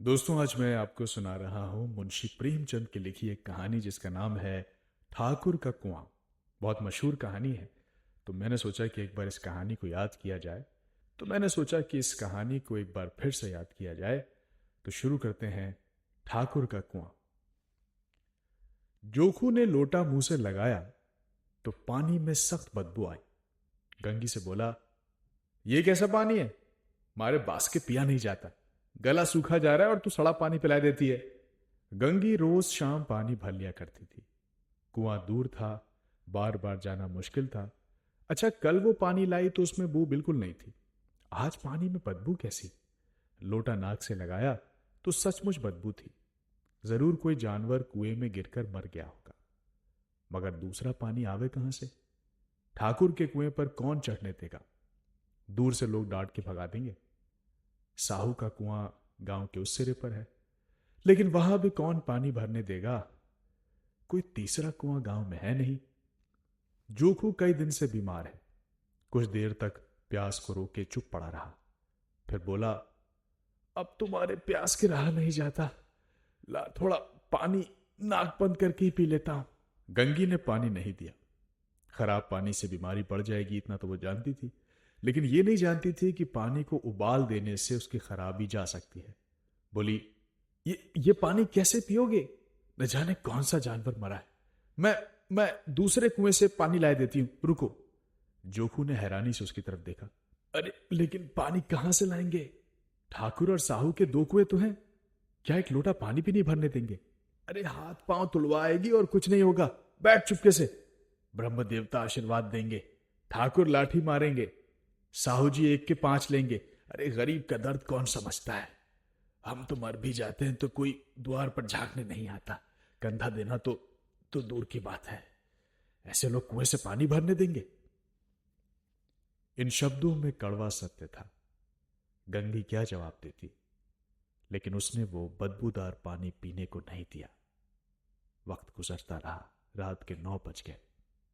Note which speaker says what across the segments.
Speaker 1: दोस्तों, आज मैं आपको सुना रहा हूं मुंशी प्रेमचंद की लिखी एक कहानी जिसका नाम है ठाकुर का कुआं। बहुत मशहूर कहानी है। तो मैंने सोचा कि एक बार इस कहानी को याद किया जाए। तो मैंने सोचा कि इस कहानी को एक बार फिर से याद किया जाए। तो शुरू करते हैं। ठाकुर का कुआं। जोखू ने लोटा मुंह से लगाया तो पानी में सख्त बदबू आई। गंगी से बोला, ये कैसा पानी है? मारे बास के पिया नहीं जाता। गला सूखा जा रहा है और तू सड़ा पानी पिला देती है। गंगी रोज शाम पानी भर लिया करती थी। कुआं दूर था, बार बार जाना मुश्किल था। अच्छा, कल वो पानी लाई तो उसमें बू बिल्कुल नहीं थी। आज पानी में बदबू कैसी? लोटा नाक से लगाया तो सचमुच बदबू थी। जरूर कोई जानवर कुएं में गिरकर मर गया होगा। मगर दूसरा पानी आवे कहां से? ठाकुर के कुएं पर कौन चढ़ने देगा? दूर से लोग डांट के भगा देंगे। साहू का कुआं गांव के उस सिरे पर है, लेकिन वहां भी कौन पानी भरने देगा? कोई तीसरा कुआं गांव में है नहीं। जोखू कई दिन से बीमार है। कुछ देर तक प्यास को रोक के चुप पड़ा रहा। फिर बोला, अब तुम्हारे प्यास के रहा नहीं जाता। ला थोड़ा पानी नाक बंद करके ही पी लेता हूं। गंगी ने पानी नहीं दिया। खराब पानी से बीमारी बढ़ जाएगी इतना तो वो जानती थी, लेकिन ये नहीं जानती थी कि पानी को उबाल देने से उसकी खराबी जा सकती है। बोली, ये पानी कैसे पियोगे? न जाने कौन सा जानवर मरा है। मैं दूसरे कुएं से पानी ला देती हूं, रुको। जोखू ने हैरानी से उसकी तरफ देखा। अरे लेकिन पानी कहां से लाएंगे? ठाकुर और साहू के दो कुएं तो हैं। क्या एक लोटा पानी भी नहीं भरने देंगे? अरे हाथ पांव तुड़वाएगी और कुछ नहीं होगा। बैठ चुपके से। ब्रह्म देवता आशीर्वाद देंगे। ठाकुर लाठी मारेंगे। साहू जी एक के 5 लेंगे। अरे गरीब का दर्द कौन समझता है? हम तो मर भी जाते हैं तो कोई द्वार पर झांकने नहीं आता। कंधा देना तो दूर की बात है। ऐसे लोग कुएं से पानी भरने देंगे? इन शब्दों में कड़वा सत्य था। गंगी क्या जवाब देती? लेकिन उसने वो बदबूदार पानी पीने को नहीं दिया। वक्त गुजरता रहा। रात के 9 बज गए।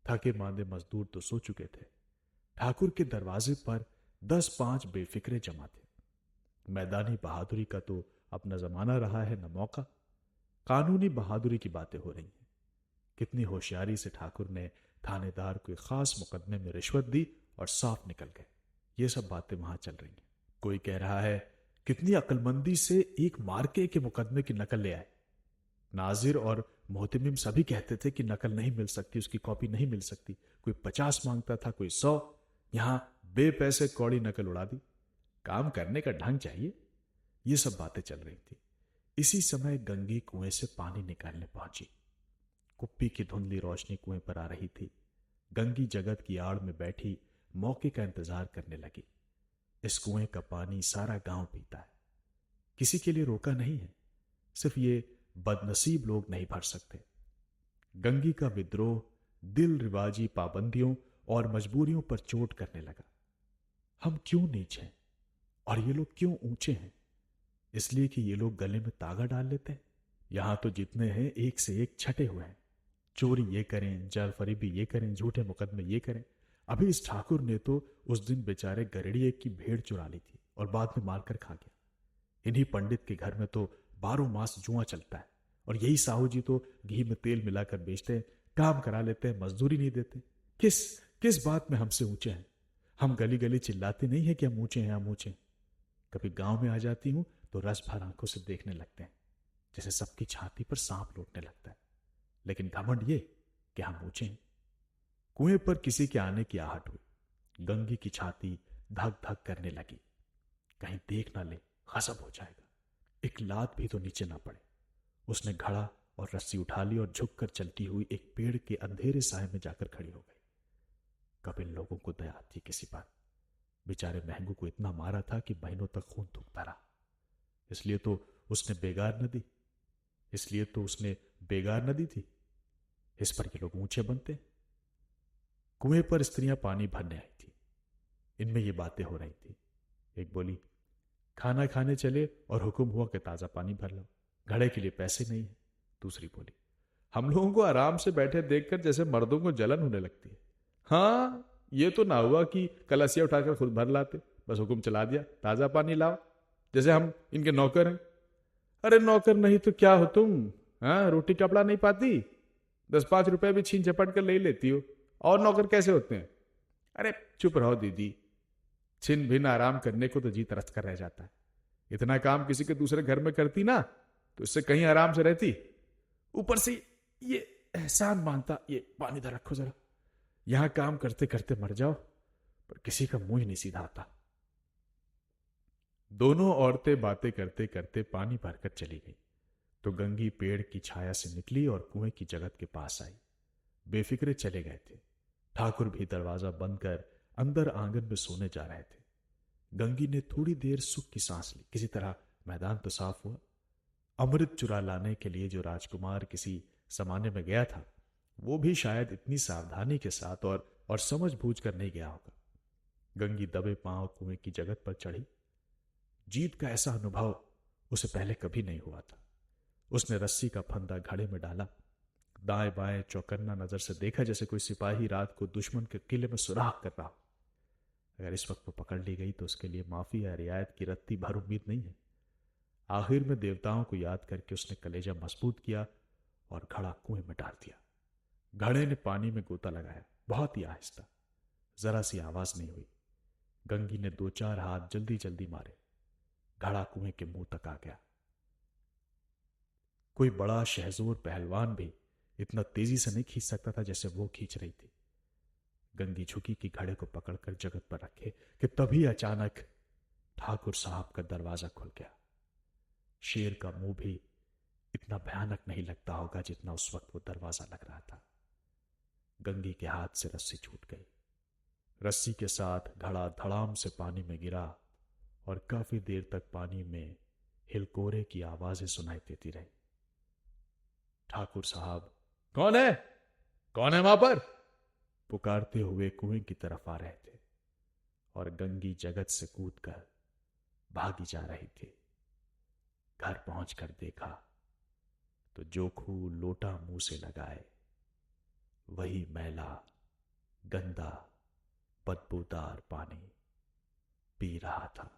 Speaker 1: थके मांदे मजदूर तो सो चुके थे। ठाकुर के दरवाजे पर 10-5 बेफिक्रे जमा थे। मैदानी बहादुरी का तो अपना जमाना रहा है न मौका। कानूनी बहादुरी की बातें हो रही हैं। कितनी होशियारी से ठाकुर ने थानेदार को एक खास मुकदमे में रिश्वत दी और साफ निकल गए। ये सब बातें वहां चल रही हैं। कोई कह रहा है, कितनी अक्लमंदी से एक मार्के के मुकदमे की नकल ले आए। नाजिर और मोहतमिम सभी कहते थे कि नकल नहीं मिल सकती, उसकी कॉपी नहीं मिल सकती। कोई 50 मांगता था, कोई 100। यहां बेपैसे कौड़ी नकल उड़ा दी। काम करने का ढंग चाहिए। ये सब बातें चल रही थी। इसी समय गंगी कुएं से पानी निकालने पहुंची। कुप्पी की धुंधली रोशनी कुएं पर आ रही थी। गंगी जगत की आड़ में बैठी मौके का इंतजार करने लगी। इस कुएं का पानी सारा गांव पीता है। किसी के लिए रोका नहीं है। सिर्फ ये बदनसीब लोग नहीं भर सकते। गंगी का विद्रोह दिल रिवाजी पाबंदियों और मजबूरियों पर चोट करने लगा। हम क्यों नीच हैं और ये लोग क्यों ऊंचे हैं? इसलिए कि ये लोग गले में तागा डाल लेते हैं। यहां तो जितने हैं एक से एक छटे हुए हैं। चोरी ये करें, जालफरीबी ये करें, झूठे मुकदमे ये करें। अभी इस ठाकुर ने तो उस दिन बेचारे गरेड़िए की भेड़ चुरा ली थी और बाद में मारकर खा गया। इन्हीं पंडित के घर में तो 12 मास जुआ चलता है और यही साहू जी तो घी में तेल मिलाकर बेचते हैं, काम करा लेते हैं, मजदूरी नहीं देते। किस किस बात में हमसे ऊंचे हैं? हम गली गली चिल्लाते नहीं है कि हम ऊंचे हैं, हम ऊंचे हैं। कभी गांव में आ जाती हूं तो रस भर आंखों से देखने लगते हैं, जैसे सबकी छाती पर सांप लौटने लगता है। लेकिन घमंड ये कि हम ऊंचे हैं। कुएं पर किसी के आने की आहट हुई। गंगी की छाती धक धक करने लगी। कहीं देख ना ले, गजब हो जाएगा। एक लात भी तो नीचे ना पड़े। उसने घड़ा और रस्सी उठा ली और झुककर चलती हुई एक पेड़ के अंधेरे साए में जाकर खड़ी हो गई। कब इन लोगों को दया आती किसी पर। बेचारे महंगू को इतना मारा था कि महीनों तक खून थूकता रहा। इसलिए तो उसने बेगार न दी थी। इस पर ये लोग ऊंचे बनते। कुएं पर स्त्रियां पानी भरने आई थी। इनमें ये बातें हो रही थी। एक बोली, खाना खाने चले और हुक्म हुआ कि ताजा पानी भर लो, घड़े के लिए पैसे नहीं है। दूसरी बोली, हम लोगों को आराम से बैठे देखकर जैसे मर्दों को जलन होने लगती है। हाँ, ये तो ना हुआ कि कलसिया उठाकर खुद भर लाते, बस हुक्म चला दिया ताजा पानी लाओ, जैसे हम इनके नौकर हैं। अरे नौकर नहीं तो क्या हो तुम? हाँ, रोटी कपड़ा नहीं पाती? 10-5 रुपए भी छीन झपट कर ले लेती हो, और नौकर कैसे होते हैं? अरे चुप रहो दीदी, छिन भिन आराम करने को तो जी तरस कर रह जाता है। इतना काम किसी के दूसरे घर में करती ना तो इससे कहीं आराम से रहती। ऊपर से ये एहसान मानता। ये पानी इधर रखो जरा, यहां काम करते करते मर जाओ, पर किसी का मुंह ही नहीं सीधा आता। दोनों औरतें बातें करते करते पानी भरकर चली गई तो गंगी पेड़ की छाया से निकली और कुएं की जगत के पास आई। बेफिक्रे चले गए थे। ठाकुर भी दरवाजा बंद कर अंदर आंगन में सोने जा रहे थे। गंगी ने थोड़ी देर सुख की सांस ली। किसी तरह मैदान तो साफ हुआ। अमृत चुरा लाने के लिए जो राजकुमार किसी जमाने में गया था, वो भी शायद इतनी सावधानी के साथ और समझ बूझ कर नहीं गया होगा। गंगी दबे पांव कुएं की जगत पर चढ़ी। जीत का ऐसा अनुभव उसे पहले कभी नहीं हुआ था। उसने रस्सी का फंदा घड़े में डाला, दाएं बाएं चौकन्ना नजर से देखा, जैसे कोई सिपाही रात को दुश्मन के किले में सुराख कर रहा हो। अगर इस वक्त वो पकड़ ली गई तो उसके लिए माफी या रियायत की रत्ती भर उम्मीद नहीं है। आखिर में देवताओं को याद करके उसने कलेजा मजबूत किया और घड़ा कुएं में डाल दिया। घड़े ने पानी में गोता लगाया, बहुत ही आहिस्ता, जरा सी आवाज नहीं हुई। गंगी ने 2-4 हाथ जल्दी जल्दी मारे। घड़ा कुएं के मुंह तक आ गया। कोई बड़ा शहजोर पहलवान भी इतना तेजी से नहीं खींच सकता था जैसे वो खींच रही थी। गंगी झुकी कि घड़े को पकड़कर जगत पर रखे कि तभी अचानक ठाकुर साहब का दरवाजा खुल गया। शेर का मुंह भी इतना भयानक नहीं लगता होगा जितना उस वक्त वो दरवाजा लग रहा था। गंगी के हाथ से रस्सी छूट गई। रस्सी के साथ घड़ा धड़ाम से पानी में गिरा और काफी देर तक पानी में हिलकोरे की आवाजें सुनाई देती रही। ठाकुर साहब कौन है, कौन है वहां पर, पुकारते हुए कुएं की तरफ आ रहे थे और गंगी जगत से कूदकर भागी जा रही थी। घर पहुंचकर देखा तो जोखू लोटा मुंह से लगाए वही मैला गंदा बदबूदार पानी पी रहा था।